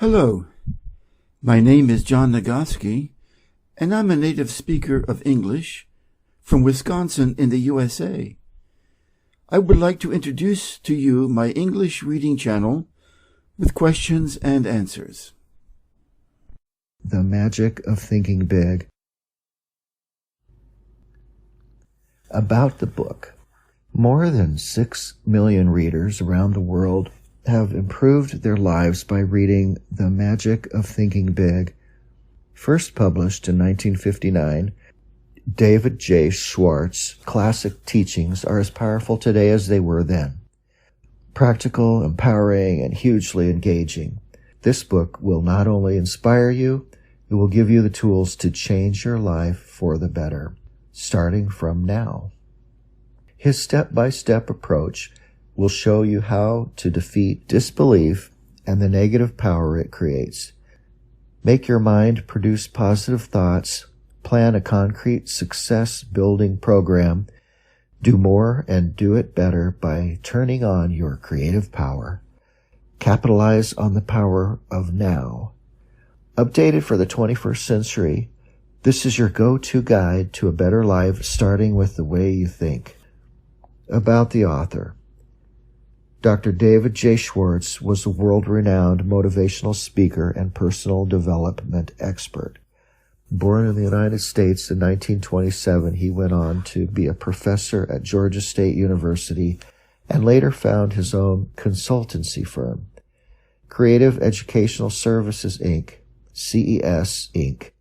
Hello, my name is John Nagoski, and I'm a native speaker of English from Wisconsin in the USA. I would like to introduce to you my English reading channel with questions and answers. The Magic of Thinking Big. About the book. More than 6 million readers around the world have improved their lives by reading The Magic of Thinking Big. First published in 1959, David J. Schwartz's classic teachings are as powerful today as they were then. Practical, empowering, and hugely engaging. This book will not only inspire you, it will give you the tools to change your life for the better, starting from now. His step-by-step approach will show you how to defeat disbelief and the negative power it creates. Make your mind produce positive thoughts, plan a concrete success-building program, do more and do it better by turning on your creative power. Capitalize on the power of now. Updated for the 21st century, this is your go-to guide to a better life, starting with the way you think. About the author. Dr. David J. Schwartz was a world-renowned motivational speaker and personal development expert. Born in the United States in 1927, he went on to be a professor at Georgia State University and later found his own consultancy firm. Creative Educational Services, Inc., CES, Inc.,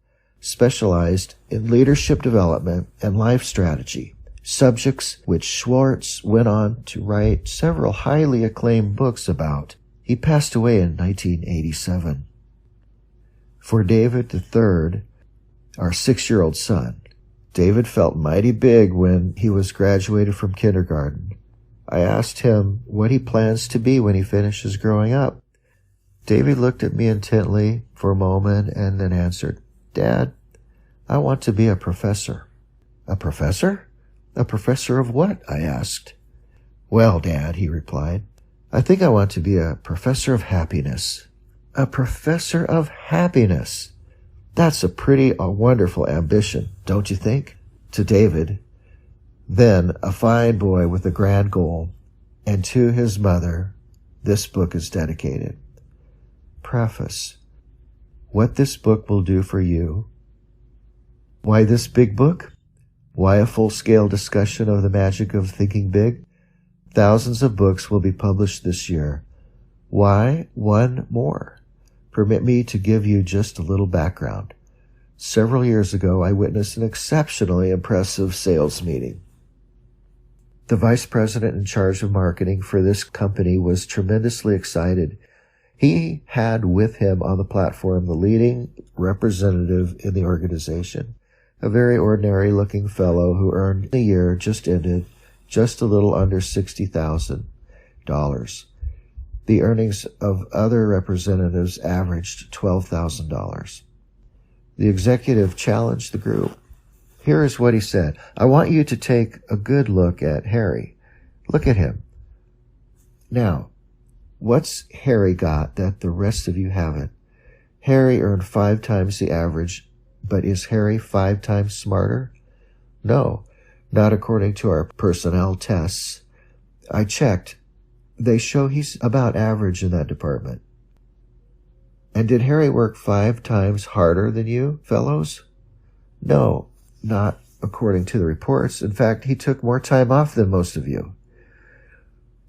specialized in leadership development and life strategy, subjects which Schwartz went on to write several highly acclaimed books about. He passed away in 1987. For David III, our 6-year-old son, David felt mighty big when he was graduated from kindergarten. I asked him what he plans to be when he finishes growing up. David looked at me intently for a moment and then answered, "Dad, I want to be a professor." "A professor? A professor of what?" I asked. "Well, Dad," he replied, "I think I want to be a professor of happiness." A professor of happiness. That's a wonderful ambition, don't you think? To David, then a fine boy with a grand goal, and to his mother, this book is dedicated. Preface. What this book will do for you. Why this big book? Why a full-scale discussion of the magic of thinking big? Thousands of books will be published this year. Why one more? Permit me to give you just a little background. Several years ago, I witnessed an exceptionally impressive sales meeting. The vice president in charge of marketing for this company was tremendously excited. He had with him on the platform the leading representative in the organization, a very ordinary-looking fellow who earned the year just ended just a little under $60,000. The earnings of other representatives averaged $12,000. The executive challenged the group. Here is what he said. "I want you to take a good look at Harry. Look at him. Now, what's Harry got that the rest of you haven't? Harry earned 5 times the average, but is Harry 5 times smarter? No, not according to our personnel tests. I checked. They show he's about average in that department. And did Harry work 5 times harder than you, fellows? No, not according to the reports. In fact, he took more time off than most of you.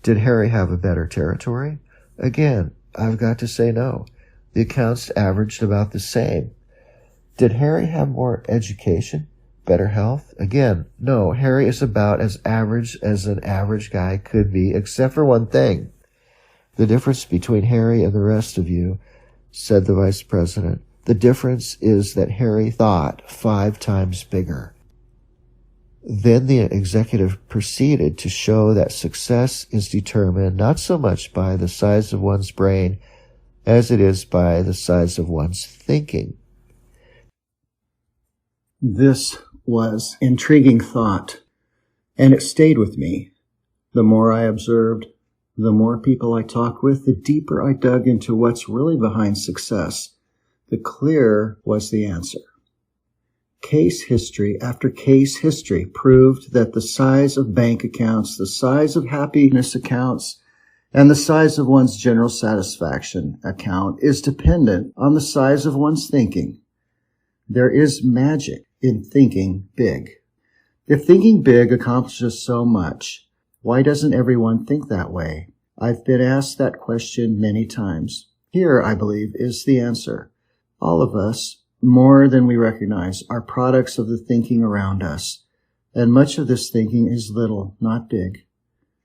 Did Harry have a better territory? Again, I've got to say no. The accounts averaged about the same. Did Harry have more education? Better health? Again, no. Harry is about as average as an average guy could be, except for one thing. The difference between Harry and the rest of you, said the vice president, the difference is that Harry thought 5 times bigger. Then the executive proceeded to show that success is determined not so much by the size of one's brain as it is by the size of one's thinking. This was intriguing thought, and it stayed with me. The more I observed, The more people I talked with, the deeper I dug into what's really behind success, the clearer was the answer. Case history after case history proved that the size of bank accounts, the size of happiness accounts, and the size of one's general satisfaction account is dependent on the size of one's thinking. There is magic in thinking big. If thinking big accomplishes so much, why doesn't everyone think that way? I've been asked that question many times. Here, I believe, is the answer. All of us, more than we recognize, are products of the thinking around us, and much of this thinking is little, not big.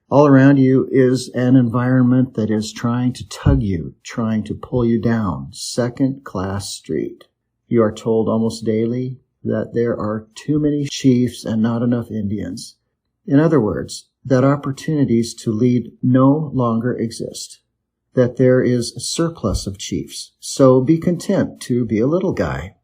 All around you is an environment that is trying to tug you, trying to pull you down, second-class street. You are told almost daily that there are too many chiefs and not enough Indians. In other words, that opportunities to lead no longer exist, that there is a surplus of chiefs, so be content to be a little guy.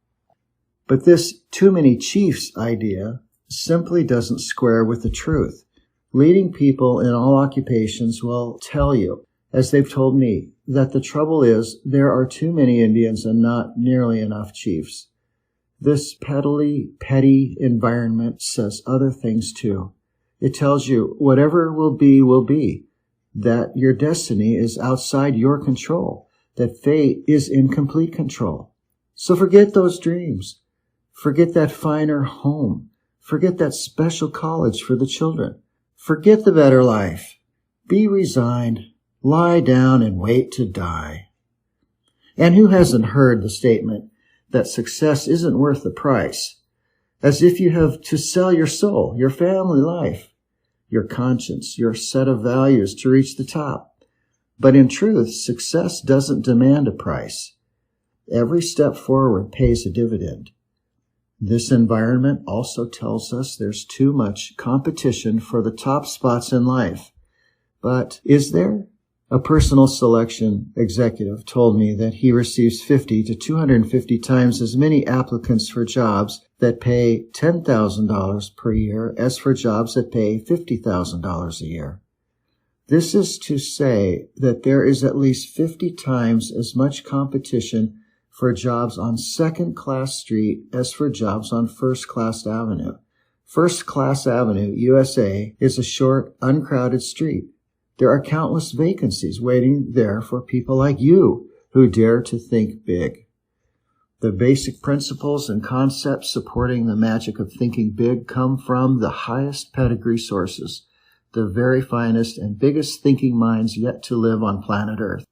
But this too many chiefs idea simply doesn't square with the truth. Leading people in all occupations will tell you, as they've told me, that the trouble is there are too many Indians and not nearly enough chiefs. This petty environment says other things too. It tells you whatever will be, that your destiny is outside your control, that fate is in complete control. So forget those dreams. Forget that finer home. Forget that special college for the children. Forget the better life. Be resigned. Lie down and wait to die. And who hasn't heard the statement that success isn't worth the price? As if you have to sell your soul, your family life, your conscience, your set of values to reach the top. But in truth, success doesn't demand a price. Every step forward pays a dividend. This environment also tells us there's too much competition for the top spots in life. But is there? A personal selection executive told me that he receives 50 to 250 times as many applicants for jobs that pay $10,000 per year as for jobs that pay $50,000 a year. This is to say that there is at least 50 times as much competition for jobs on Second-Class Street as for jobs on First-Class Avenue. First-Class Avenue, USA, is a short, uncrowded street. There are countless vacancies waiting there for people like you who dare to think big. The basic principles and concepts supporting the magic of thinking big come from the highest pedigree sources, the very finest and biggest thinking minds yet to live on planet Earth.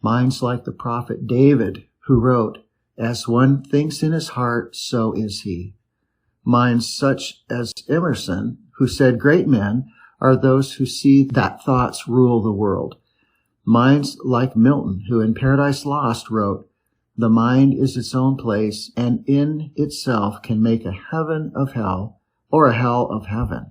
Minds like the prophet David, who wrote, "As one thinks in his heart, so is he." Minds such as Emerson, who said, "Great men are those who see that thoughts rule the world." Minds like Milton, who in Paradise Lost wrote, "The mind is its own place, and in itself can make a heaven of hell or a hell of heaven."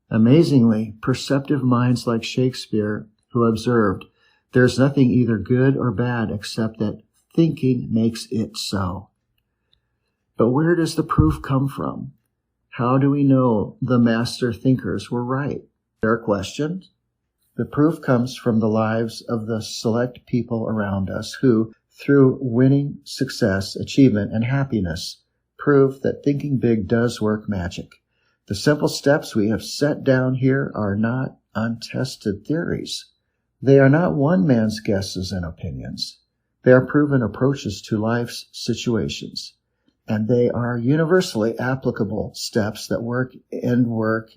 Amazingly, perceptive minds like Shakespeare, who observed, "There's nothing either good or bad except that thinking makes it so." But where does the proof come from? How do we know the master thinkers were right? Fair question. The proof comes from the lives of the select people around us who, through winning success, achievement, and happiness, prove that thinking big does work magic. The simple steps we have set down here are not untested theories. They are not one man's guesses and opinions. They are proven approaches to life's situations, and they are universally applicable steps that work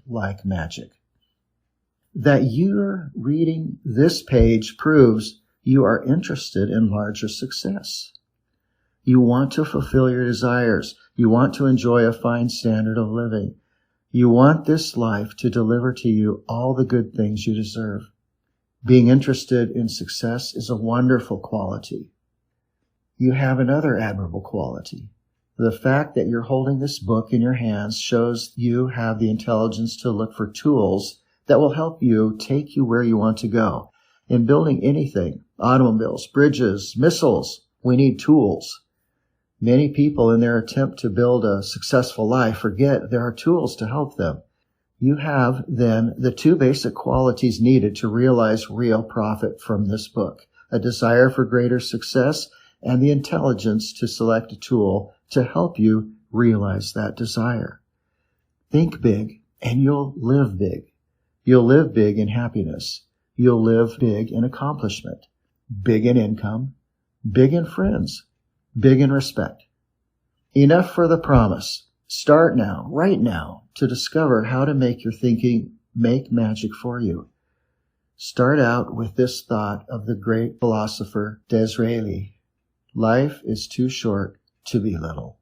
like magic. That you're reading this page proves you are interested in larger success. You want to fulfill your desires. You want to enjoy a fine standard of living. You want this life to deliver to you all the good things you deserve. Being interested in success is a wonderful quality. You have another admirable quality. The fact that you're holding this book in your hands shows you have the intelligence to look for tools that will help you take you where you want to go. In building anything, automobiles, bridges, missiles, we need tools. Many people in their attempt to build a successful life forget there are tools to help them. You have then the two basic qualities needed to realize real profit from this book: a desire for greater success and the intelligence to select a tool to help you realize that desire. Think big and you'll live big. You'll live big in happiness. You'll live big in accomplishment, big in income, big in friends, big in respect. Enough for the promise. Start now, right now, to discover how to make your thinking make magic for you. Start out with this thought of the great philosopher Disraeli: life is too short to be little.